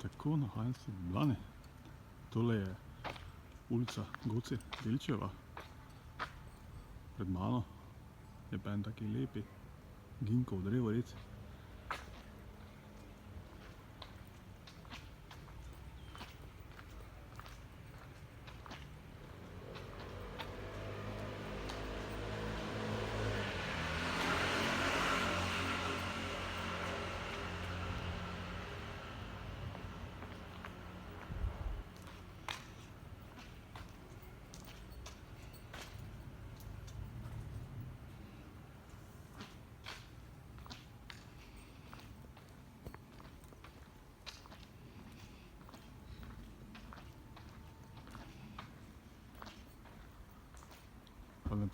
Tako nahajam se v Ljubljani. Tole je ulica Goce Delčeva. Pred mano je pa en taki lepi ginkov drevored.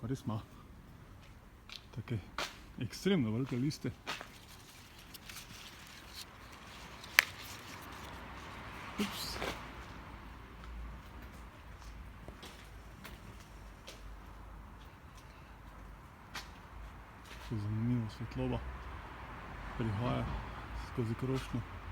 Pa res ima take ekstremno velike liste. Ups. Zanimiva svetloba prihaja skozi krošnjo.